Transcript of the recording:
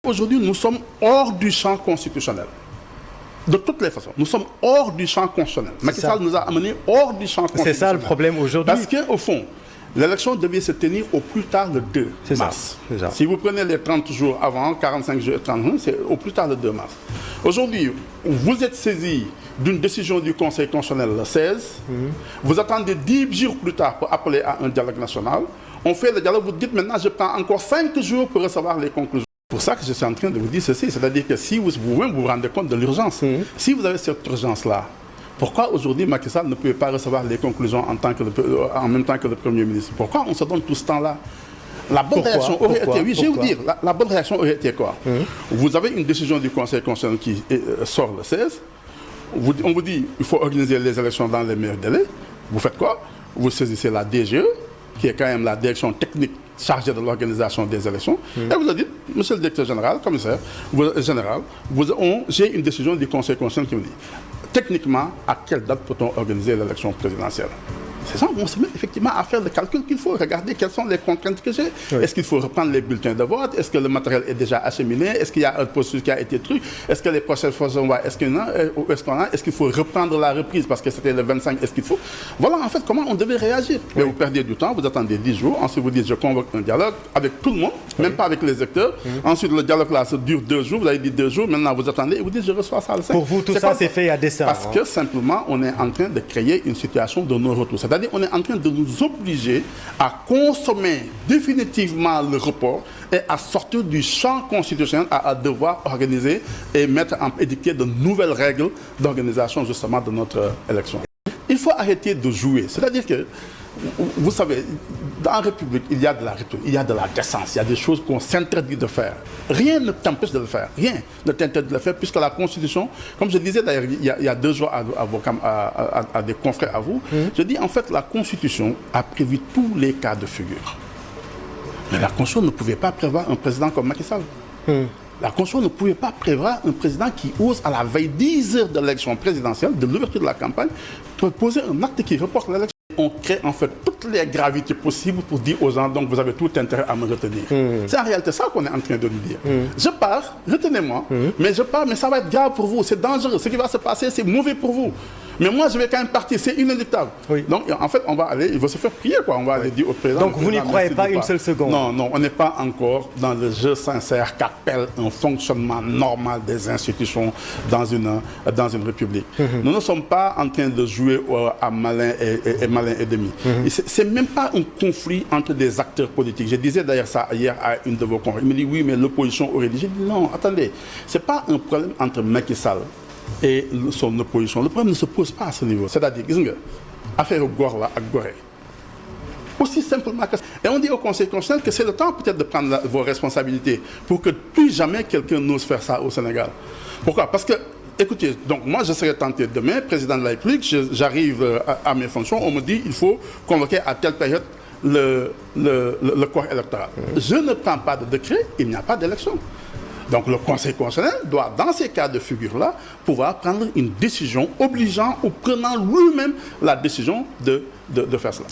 Aujourd'hui, nous sommes hors du champ constitutionnel. De toutes les façons, nous sommes hors du champ constitutionnel. Macky Sall nous a amenés hors du champ constitutionnel. C'est ça le problème aujourd'hui. Parce qu'au fond, l'élection devait se tenir au plus tard le 2 mars. Ça. Si vous prenez les 30 jours avant, 45 jours et 31, c'est au plus tard le 2 mars. Aujourd'hui, vous êtes saisi d'une décision du Conseil constitutionnel le 16. Vous attendez 10 jours plus tard pour appeler à un dialogue national. On fait le dialogue, vous dites maintenant je prends encore 5 jours pour recevoir les conclusions. C'est pour ça que je suis en train de vous dire ceci. C'est-à-dire que si vous-même vous rendez compte de l'urgence, si vous avez cette urgence-là, pourquoi aujourd'hui Macky Sall ne pouvait pas recevoir les conclusions en même temps que le Premier ministre? Pourquoi on se donne tout ce temps-là? La bonne réaction aurait été, oui, je vais vous dire, la bonne réaction aurait été quoi? Vous avez une décision du Conseil constitutionnel qui sort le 16. On vous dit qu'il faut organiser les élections dans les meilleurs délais. Vous faites quoi? Vous saisissez la DGE, qui est quand même la direction technique chargée de l'organisation des élections, et vous leur dites, monsieur le directeur général, commissaire, j'ai une décision du Conseil constitutionnel qui me dit, techniquement, à quelle date peut-on organiser l'élection présidentielle? C'est ça, on se met effectivement à faire le calcul qu'il faut, regarder quelles sont les contraintes que j'ai. Oui. Est-ce qu'il faut reprendre les bulletins de vote? Est-ce que le matériel est déjà acheminé? Est-ce qu'il y a un processus qui a été truc? Est-ce que les prochaines fois, est-ce qu'il faut reprendre la reprise parce que c'était le 25? Est-ce qu'il faut? Voilà en fait comment on devait réagir. Oui. Mais vous perdez du temps, vous attendez 10 jours, ensuite vous dites je convoque un dialogue avec tout le monde, même pas avec les acteurs. Ensuite le dialogue là se dure 2 jours, vous avez dit 2 jours, maintenant vous attendez et vous dites je reçois ça le 5. Pour vous tout ça c'est fait à dessein. Parce que simplement on est en train de créer une situation de non-retour. C'est-à-dire on est en train de nous obliger à consommer définitivement le report et à sortir du champ constitutionnel à devoir organiser et édicter de nouvelles règles d'organisation justement de notre élection. Il faut arrêter de jouer. C'est-à-dire que, vous savez, dans la République, il y a de la rhétorique, il y a de la décence, il y a des choses qu'on s'interdit de faire. Rien ne t'empêche de le faire, rien ne t'interdit de le faire, puisque la Constitution, comme je disais d'ailleurs il y a 2 jours à des confrères à vous, je dis en fait la Constitution a prévu tous les cas de figure. Mais la Constitution ne pouvait pas prévoir un président comme Macky Sall. La Constitution ne pouvait pas prévoir un président qui ose, à la veille 10 heures de l'élection présidentielle, de l'ouverture de la campagne, proposer un acte qui reporte l'élection. On crée en fait toutes les gravités possibles pour dire aux gens, donc vous avez tout intérêt à me retenir. C'est en réalité ça qu'on est en train de nous dire. Je pars, retenez-moi, mais je pars, mais ça va être grave pour vous, c'est dangereux, ce qui va se passer, c'est mauvais pour vous. Mais moi, je vais quand même partir, c'est inéluctable. Oui. Donc, en fait, on va aller, il va se faire prier, quoi. On va aller dire au président. Donc, vous n'y croyez pas une seule seconde? Non, non, on n'est pas encore dans le jeu sincère qu'appelle un fonctionnement normal des institutions dans une république. Nous ne sommes pas en train de jouer à malin et malin et demi. C'est même pas un conflit entre des acteurs politiques. Je disais d'ailleurs ça hier à une de vos confrères. Il me dit, oui, mais l'opposition aurait dit. J'ai dit, non, attendez, c'est pas un problème entre Macky Sall et son opposition. Le problème ne se pose pas à ce niveau. C'est-à-dire, affaire Gorla à Gorée. Aussi simplement que ça. Et on dit au Conseil constitutionnel que c'est le temps peut-être de prendre vos responsabilités pour que plus jamais quelqu'un n'ose faire ça au Sénégal. Pourquoi? Parce que, écoutez, donc moi je serai tenté demain, président de la République, j'arrive à mes fonctions, on me dit il faut convoquer à telle période le corps électoral. Je ne prends pas de décret, il n'y a pas d'élection. Donc le Conseil constitutionnel doit, dans ces cas de figure-là, pouvoir prendre une décision obligeant ou prenant lui-même la décision de faire cela.